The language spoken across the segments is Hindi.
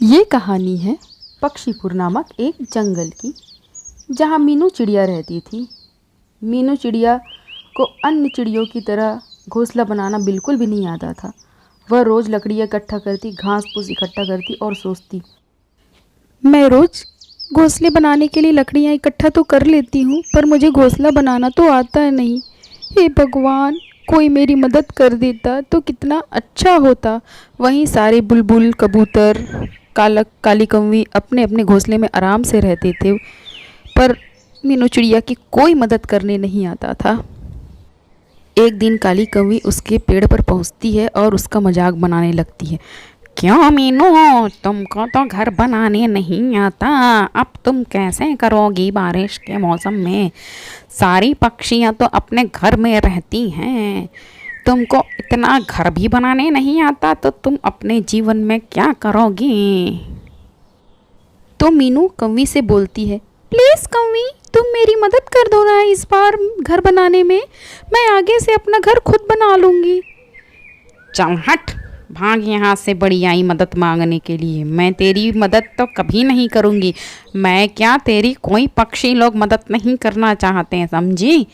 ये कहानी है पक्षीपुर नामक एक जंगल की, जहाँ मीनू चिड़िया रहती थी। मीनू चिड़िया को अन्य चिड़ियों की तरह घोंसला बनाना बिल्कुल भी नहीं आता था। वह रोज़ लकड़ियाँ इकट्ठा करती, घास फूस इकट्ठा करती और सोचती, मैं रोज़ घोंसले बनाने के लिए लकड़ियाँ इकट्ठा तो कर लेती हूँ, पर मुझे घोंसला बनाना तो आता है नहीं। हे भगवान, कोई मेरी मदद कर देता तो कितना अच्छा होता। वहीं सारे बुलबुल, कबूतर, काली कौवी अपने अपने घोंसले में आराम से रहते थे, पर मीनू चिड़िया की कोई मदद करने नहीं आता था। एक दिन काली कौवी उसके पेड़ पर पहुंचती है और उसका मजाक बनाने लगती है। क्यों मीनू, तुमको तो घर बनाने नहीं आता, अब तुम कैसे करोगी बारिश के मौसम में? सारी पक्षियाँ तो अपने घर में रहती हैं, तुमको इतना घर भी बनाने नहीं आता तो तुम अपने जीवन में क्या करोगी? तो मीनू कौवी से बोलती है, प्लीज़ कौवी, तुम मेरी मदद कर दो ना इस बार घर बनाने में। मैं आगे से अपना घर खुद बना लूँगी। चल हट, भाग यहाँ से बड़ी आई मदद मांगने के लिए। मैं तेरी मदद तो कभी नहीं करूँगी। मैं क्या, तेरी कोई पक्षी लोग मदद नहीं करना चाहते हैं, समझी?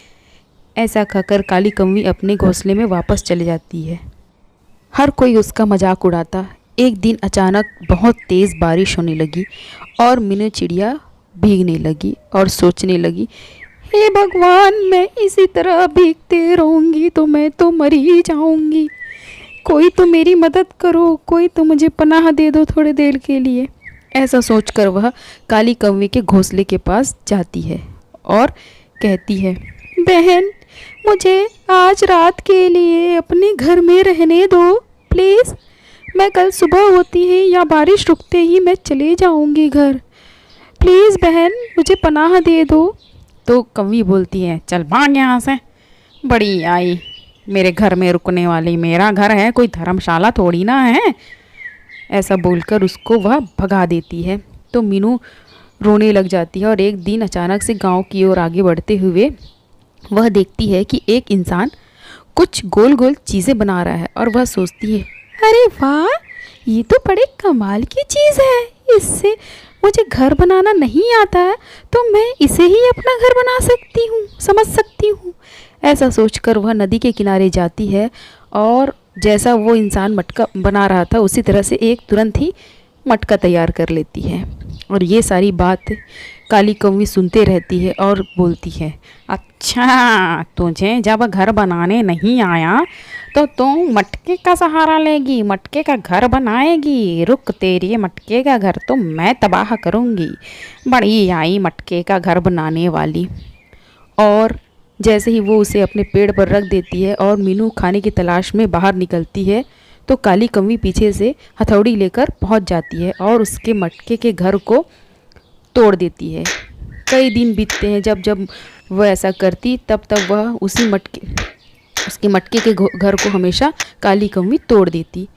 ऐसा कहकर काली कौवी अपने घोंसले में वापस चली जाती है। हर कोई उसका मजाक उड़ाता। एक दिन अचानक बहुत तेज़ बारिश होने लगी और मीनू चिड़िया भीगने लगी और सोचने लगी, हे भगवान, मैं इसी तरह भीगते रहूँगी तो मैं तो मर ही जाऊँगी। कोई तो मेरी मदद करो, कोई तो मुझे पनाह दे दो थोड़ी देर के लिए। ऐसा सोचकर वह काली कौवी के घोंसले के पास जाती है और कहती है, बहन, मुझे आज रात के लिए अपने घर में रहने दो प्लीज़। मैं कल सुबह होती ही या बारिश रुकते ही मैं चले जाऊंगी घर। प्लीज़ बहन, मुझे पनाह दे दो। तो कौवी बोलती है, चल भाग यहाँ से, बड़ी आई मेरे घर में रुकने वाली। मेरा घर है, कोई धर्मशाला थोड़ी ना है। ऐसा बोलकर उसको वह भगा देती है। तो मीनू रोने लग जाती है और एक दिन अचानक से गांव की ओर आगे बढ़ते हुए वह देखती है कि एक इंसान कुछ गोल गोल चीज़ें बना रहा है और वह सोचती है, अरे वाह, ये तो बड़े कमाल की चीज़ है। इससे मुझे घर बनाना नहीं आता है तो मैं इसे ही अपना घर बना सकती हूँ, समझ सकती हूँ। ऐसा सोचकर वह नदी के किनारे जाती है और जैसा वो इंसान मटका बना रहा था उसी तरह से एक तुरंत ही मटका तैयार कर लेती है। और ये सारी बात काली कौवी सुनते रहती है और बोलती है, अच्छा, तुझे जब घर बनाने नहीं आया तो तुम मटके का सहारा लेगी, मटके का घर बनाएगी। रुक, तेरी मटके का घर तो मैं तबाह करूँगी। बड़ी आई मटके का घर बनाने वाली। और जैसे ही वो उसे अपने पेड़ पर रख देती है और मीनू खाने की तलाश में बाहर निकलती है तो काली कौवी पीछे से हथौड़ी लेकर पहुंच जाती है और उसके मटके के घर को तोड़ देती है। कई दिन बीतते हैं। जब जब वह ऐसा करती तब तब वह उसके मटके के घर को हमेशा काली कौवी तोड़ देती।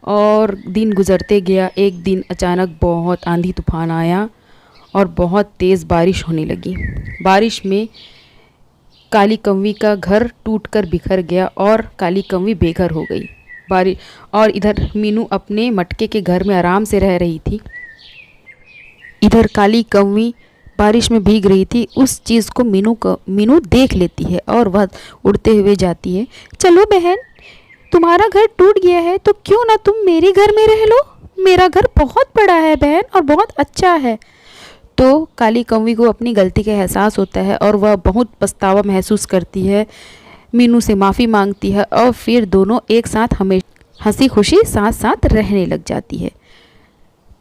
और दिन गुजरते गया। एक दिन अचानक बहुत आंधी तूफान आया और बहुत तेज़ बारिश होने लगी। बारिश में काली कौवी का घर टूटकर बिखर गया और काली कौवी बेघर हो गई। और इधर मीनू अपने मटके के घर में आराम से रह रही थी। इधर काली कौवी बारिश में भीग रही थी। उस चीज़ को मीनू देख लेती है और वह उड़ते हुए जाती है। चलो बहन, तुम्हारा घर टूट गया है तो क्यों ना तुम मेरे घर में रह लो। मेरा घर बहुत बड़ा है बहन और बहुत अच्छा है। तो काली कौवी को अपनी गलती का एहसास होता है और वह बहुत पछतावा महसूस करती है। मीनू से माफ़ी मांगती है और फिर दोनों एक साथ हमेशा हंसी खुशी साथ साथ रहने लग जाती है।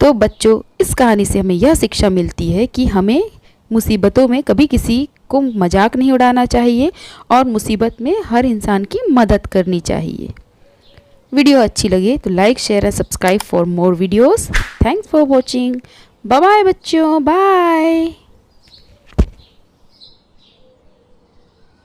तो बच्चों, इस कहानी से हमें यह शिक्षा मिलती है कि हमें मुसीबतों में कभी किसी को मजाक नहीं उड़ाना चाहिए और मुसीबत में हर इंसान की मदद करनी चाहिए। वीडियो अच्छी लगे तो like, share and subscribe for more videos. Thanks for watching. Bye bye बच्चों, बाय।